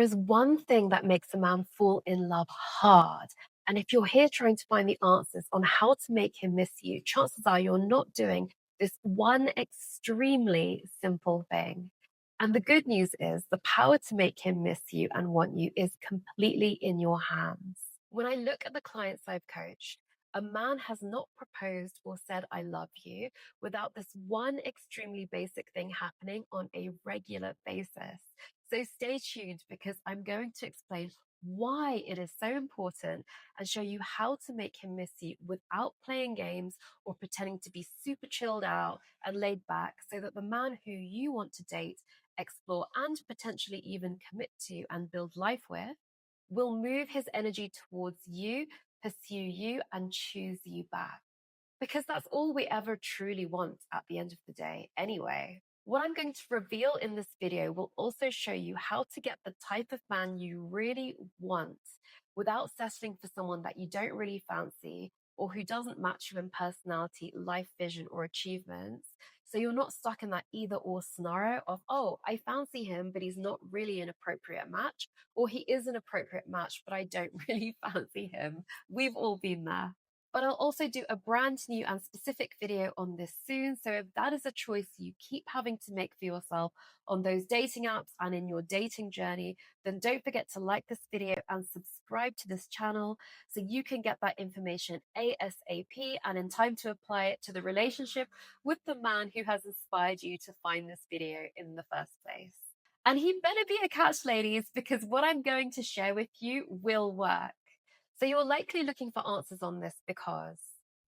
There is one thing that makes a man fall in love hard. And if you're here trying to find the answers on how to make him miss you, chances are you're not doing this one extremely simple thing. And the good news is the power to make him miss you and want you is completely in your hands. When I look at the clients I've coached, a man has not proposed or said, I love you, without this one extremely basic thing happening on a regular basis. So stay tuned because I'm going to explain why it is so important and show you how to make him miss you without playing games or pretending to be super chilled out and laid back, so that the man who you want to date, explore, and potentially even commit to and build life with will move his energy towards you, pursue you, and choose you back. Because that's all we ever truly want at the end of the day anyway. What I'm going to reveal in this video will also show you how to get the type of man you really want without settling for someone that you don't really fancy or who doesn't match you in personality, life vision, or achievements. So you're not stuck in that either or scenario of, oh, I fancy him, but he's not really an appropriate match, or he is an appropriate match, but I don't really fancy him. We've all been there. But I'll also do a brand new and specific video on this soon. So if that is a choice you keep having to make for yourself on those dating apps and in your dating journey, then don't forget to like this video and subscribe to this channel so you can get that information ASAP and in time to apply it to the relationship with the man who has inspired you to find this video in the first place. And he better be a catch, ladies, because what I'm going to share with you will work. So you're likely looking for answers on this because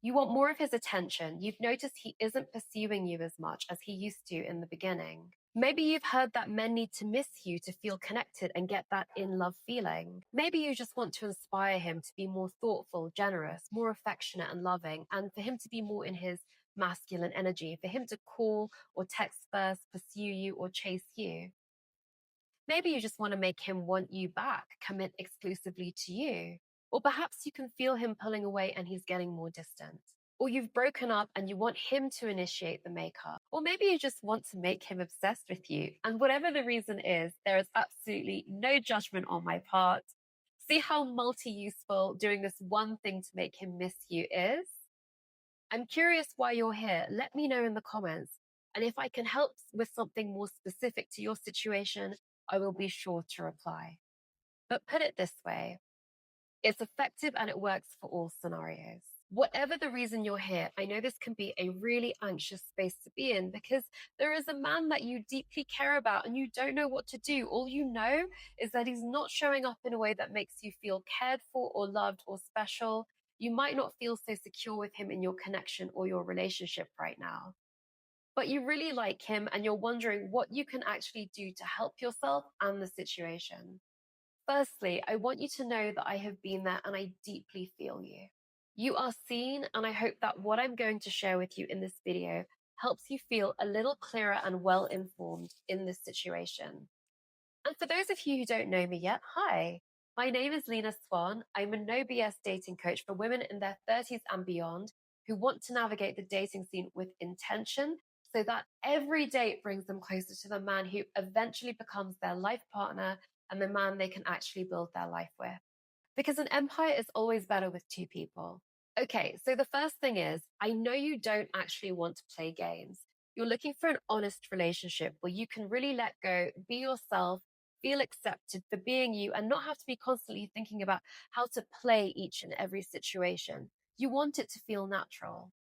you want more of his attention. You've noticed he isn't pursuing you as much as he used to in the beginning. Maybe you've heard that men need to miss you to feel connected and get that in love feeling. Maybe you just want to inspire him to be more thoughtful, generous, more affectionate and loving, and for him to be more in his masculine energy, for him to call or text first, pursue you, or chase you. Maybe you just want to make him want you back, commit exclusively to you. Or perhaps you can feel him pulling away and he's getting more distant. Or you've broken up and you want him to initiate the makeup. Or maybe you just want to make him obsessed with you. And whatever the reason is, there is absolutely no judgment on my part. See how multi-useful doing this one thing to make him miss you is? I'm curious why you're here. Let me know in the comments. And if I can help with something more specific to your situation, I will be sure to reply. But put it this way, it's effective and it works for all scenarios. Whatever the reason you're here, I know this can be a really anxious space to be in because there is a man that you deeply care about and you don't know what to do. All you know is that he's not showing up in a way that makes you feel cared for or loved or special. You might not feel so secure with him in your connection or your relationship right now, but you really like him and you're wondering what you can actually do to help yourself and the situation. Firstly, I want you to know that I have been there and I deeply feel you. You are seen, and I hope that what I'm going to share with you in this video helps you feel a little clearer and well informed in this situation. And for those of you who don't know me yet, hi. My name is Lena Swan. I'm a no BS dating coach for women in their 30s and beyond who want to navigate the dating scene with intention so that every date brings them closer to the man who eventually becomes their life partner and the man they can actually build their life with. Because an empire is always better with two people. Okay, so the first thing is, I know you don't actually want to play games. You're looking for an honest relationship where you can really let go, be yourself, feel accepted for being you, and not have to be constantly thinking about how to play each and every situation. You want it to feel natural.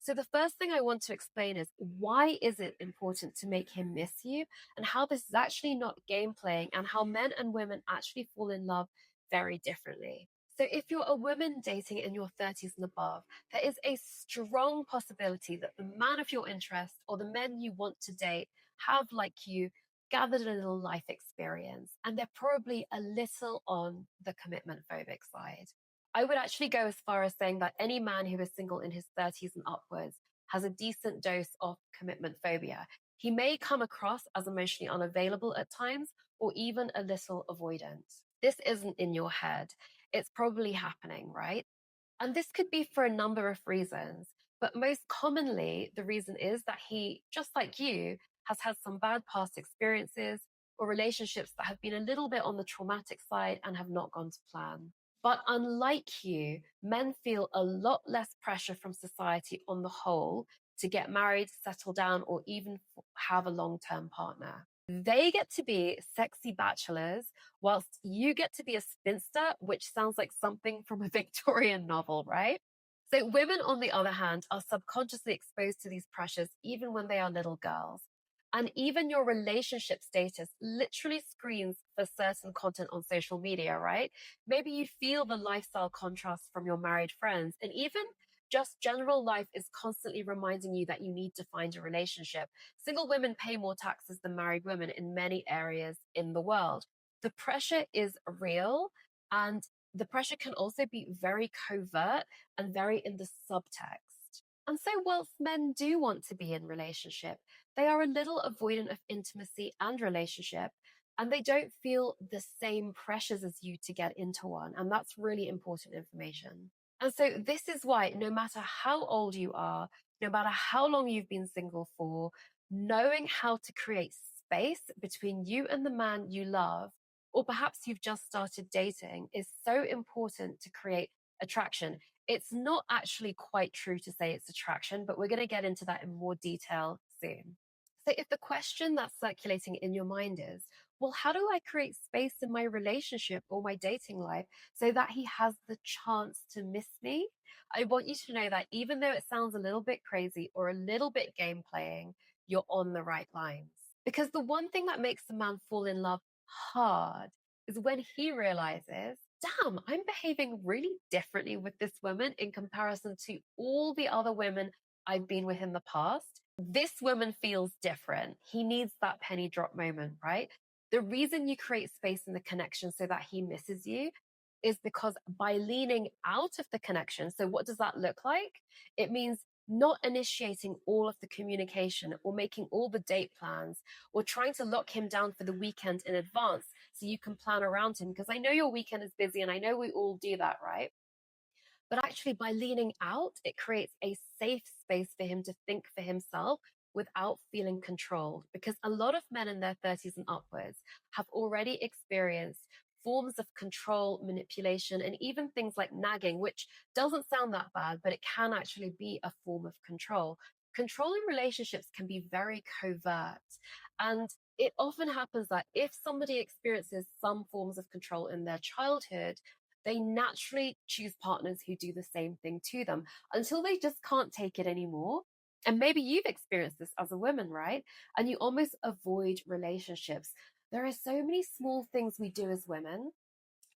So the first thing I want to explain is why is it important to make him miss you and how this is actually not game playing and how men and women actually fall in love very differently. So if you're a woman dating in your 30s and above, there is a strong possibility that the man of your interest or the men you want to date have, like you, gathered a little life experience, and they're probably a little on the commitment phobic side. I would actually go as far as saying that any man who is single in his 30s and upwards has a decent dose of commitment phobia. He may come across as emotionally unavailable at times or even a little avoidant. This isn't in your head. It's probably happening, right? And this could be for a number of reasons, but most commonly, the reason is that he, just like you, has had some bad past experiences, or relationships that have been a little bit on the traumatic side and have not gone to plan. But unlike you, men feel a lot less pressure from society on the whole to get married, settle down, or even have a long term partner. They get to be sexy bachelors, whilst you get to be a spinster, which sounds like something from a Victorian novel, right? So, women, on the other hand, are subconsciously exposed to these pressures even when they are little girls. And even your relationship status literally screens for certain content on social media, right? Maybe you feel the lifestyle contrast from your married friends, and even just general life is constantly reminding you that you need to find a relationship. Single women pay more taxes than married women in many areas in the world. The pressure is real, and the pressure can also be very covert and very in the subtext. And so, whilst men do want to be in relationship, they are a little avoidant of intimacy and relationship, and they don't feel the same pressures as you to get into one. And that's really important information. And so, this is why no matter how old you are, no matter how long you've been single for, knowing how to create space between you and the man you love, or perhaps you've just started dating, is so important to create attraction. It's not actually quite true to say it's attraction, but we're going to get into that in more detail soon. So, if the question that's circulating in your mind is, well, how do I create space in my relationship or my dating life so that he has the chance to miss me? I want you to know that even though it sounds a little bit crazy or a little bit game playing, you're on the right lines. Because the one thing that makes a man fall in love hard is when he realizes, damn, I'm behaving really differently with this woman in comparison to all the other women I've been with in the past. This woman feels different. He needs that penny drop moment, right? The reason you create space in the connection so that he misses you is because by leaning out of the connection, so what does that look like? It means not initiating all of the communication or making all the date plans or trying to lock him down for the weekend in advance so you can plan around him. Because I know your weekend is busy and I know we all do that, right? But actually, by leaning out, it creates a safe space for him to think for himself without feeling controlled. Because a lot of men in their 30s and upwards have already experienced forms of control, manipulation, and even things like nagging, which doesn't sound that bad, but it can actually be a form of control. Control in relationships can be very covert. And it often happens that if somebody experiences some forms of control in their childhood, they naturally choose partners who do the same thing to them until they just can't take it anymore. And maybe you've experienced this as a woman, right? And you almost avoid relationships. There are so many small things we do as women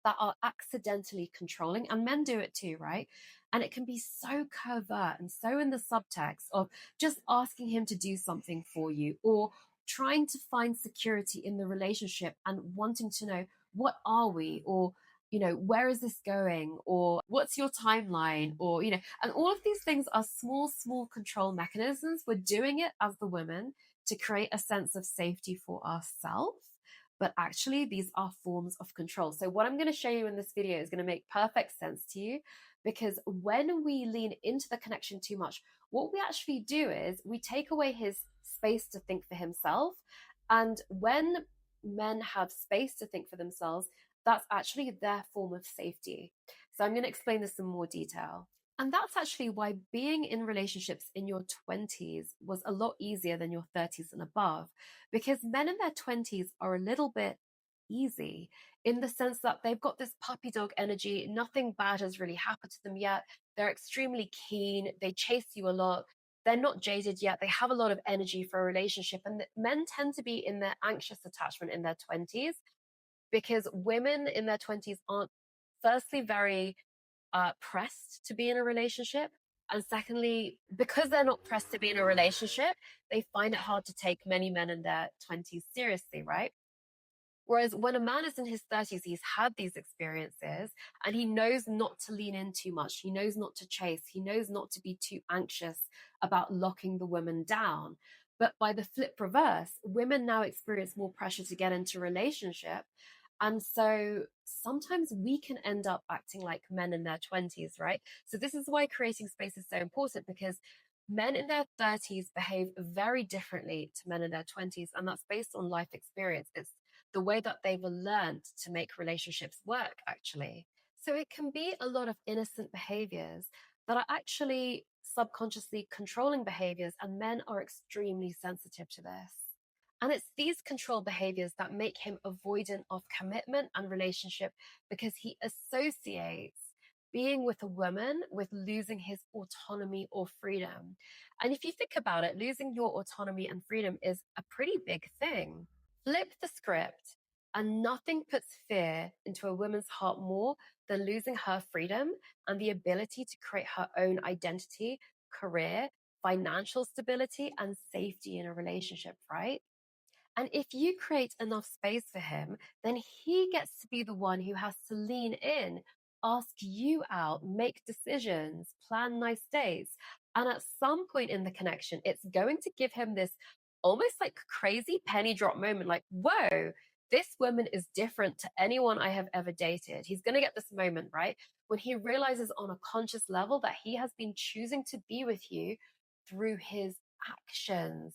that are accidentally controlling, and men do it too, right? And it can be so covert and so in the subtext of just asking him to do something for you or trying to find security in the relationship and wanting to know, what are we? Or, where is this going? Or what's your timeline? Or, and all of these things are small, small control mechanisms. We're doing it as the women to create a sense of safety for ourselves, but actually these are forms of control. So what I'm going to show you in this video is going to make perfect sense to you, because when we lean into the connection too much, what we actually do is we take away his space to think for himself. And when men have space to think for themselves, that's actually their form of safety. So I'm going to explain this in more detail. And that's actually why being in relationships in your 20s was a lot easier than your 30s and above, because men in their 20s are a little bit easy in the sense that they've got this puppy dog energy. Nothing bad has really happened to them yet. They're extremely keen. They chase you a lot. They're not jaded yet. They have a lot of energy for a relationship. And men tend to be in their anxious attachment in their 20s because women in their 20s aren't, firstly, very pressed to be in a relationship. And secondly, because they're not pressed to be in a relationship, they find it hard to take many men in their 20s seriously, right? Whereas when a man is in his 30s, he's had these experiences and he knows not to lean in too much. He knows not to chase. He knows not to be too anxious about locking the woman down. But by the flip reverse, women now experience more pressure to get into a relationship. And so sometimes we can end up acting like men in their 20s, right? So this is why creating space is so important, because men in their 30s behave very differently to men in their 20s. And that's based on life experience. It's the way that they've learned to make relationships work, actually. So it can be a lot of innocent behaviors that are actually subconsciously controlling behaviors, and men are extremely sensitive to this. And it's these control behaviors that make him avoidant of commitment and relationship because he associates being with a woman with losing his autonomy or freedom. And if you think about it, losing your autonomy and freedom is a pretty big thing. Flip the script, and nothing puts fear into a woman's heart more than losing her freedom and the ability to create her own identity, career, financial stability, and safety in a relationship, right? And if you create enough space for him, then he gets to be the one who has to lean in, ask you out, make decisions, plan nice dates. And at some point in the connection, it's going to give him this almost like crazy penny drop moment like, whoa, this woman is different to anyone I have ever dated. He's going to get this moment, right? When he realizes on a conscious level that he has been choosing to be with you through his actions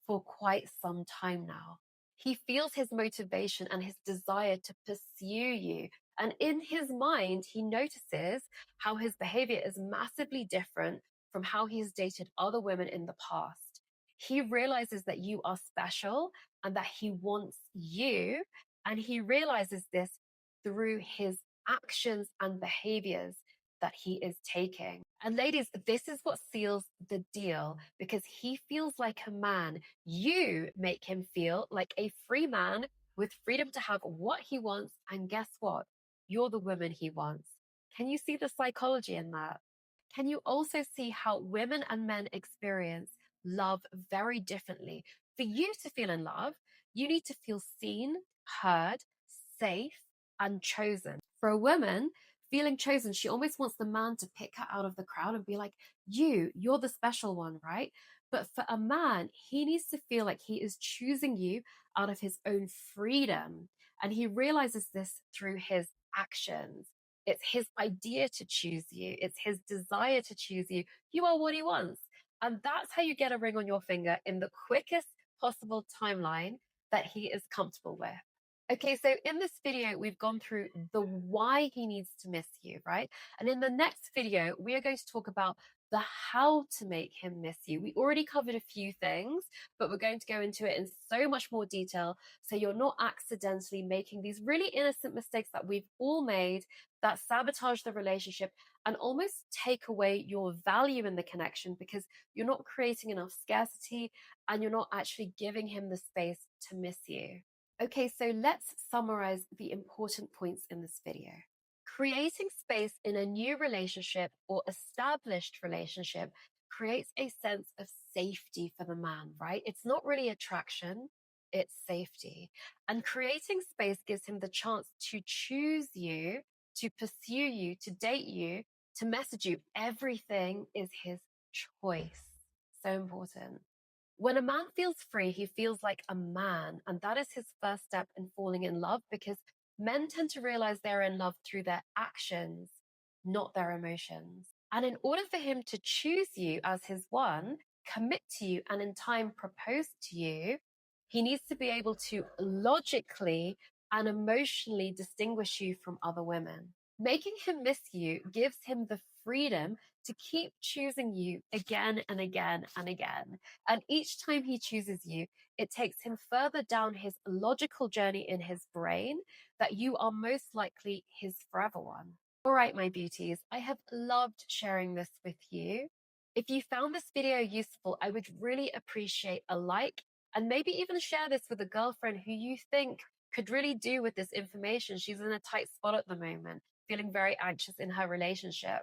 for quite some time now. He feels his motivation and his desire to pursue you. And in his mind, he notices how his behavior is massively different from how he's dated other women in the past. He realizes that you are special and that he wants you. And he realizes this through his actions and behaviors that he is taking. And ladies, this is what seals the deal because he feels like a man. You make him feel like a free man with freedom to have what he wants. And guess what? You're the woman he wants. Can you see the psychology in that? Can you also see how women and men experience love very differently? For you to feel in love, you need to feel seen, heard, safe, and chosen. For a woman, feeling chosen, she almost wants the man to pick her out of the crowd and be like, you're the special one, right? But for a man, he needs to feel like he is choosing you out of his own freedom. And he realizes this through his actions. It's his idea to choose you. It's his desire to choose you. You are what he wants. And that's how you get a ring on your finger in the quickest possible timeline that he is comfortable with. Okay, so in this video, we've gone through the why he needs to miss you, right? And in the next video, we are going to talk about the how to make him miss you. We already covered a few things, but we're going to go into it in so much more detail so you're not accidentally making these really innocent mistakes that we've all made that sabotage the relationship and almost take away your value in the connection because you're not creating enough scarcity and you're not actually giving him the space to miss you. Okay, so let's summarize the important points in this video. Creating space in a new relationship or established relationship creates a sense of safety for the man, right? It's not really attraction, it's safety. And creating space gives him the chance to choose you, to pursue you, to date you, to message you. Everything is his choice. So important. When a man feels free, he feels like a man. And that is his first step in falling in love because men tend to realize they're in love through their actions, not their emotions. And in order for him to choose you as his one, commit to you, and in time propose to you, he needs to be able to logically and emotionally distinguish you from other women. Making him miss you gives him the freedom to keep choosing you again and again and again. And each time he chooses you, it takes him further down his logical journey in his brain that you are most likely his forever one. All right, my beauties, I have loved sharing this with you. If you found this video useful, I would really appreciate a like and maybe even share this with a girlfriend who you think could really do with this information. She's in a tight spot at the moment, feeling very anxious in her relationship.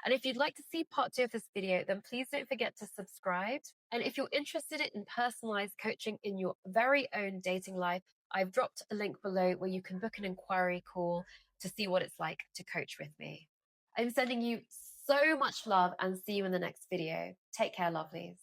And if you'd like to see part 2 of this video, then please don't forget to subscribe. And if you're interested in personalized coaching in your very own dating life, I've dropped a link below where you can book an inquiry call to see what it's like to coach with me. I'm sending you so much love and see you in the next video. Take care, lovelies.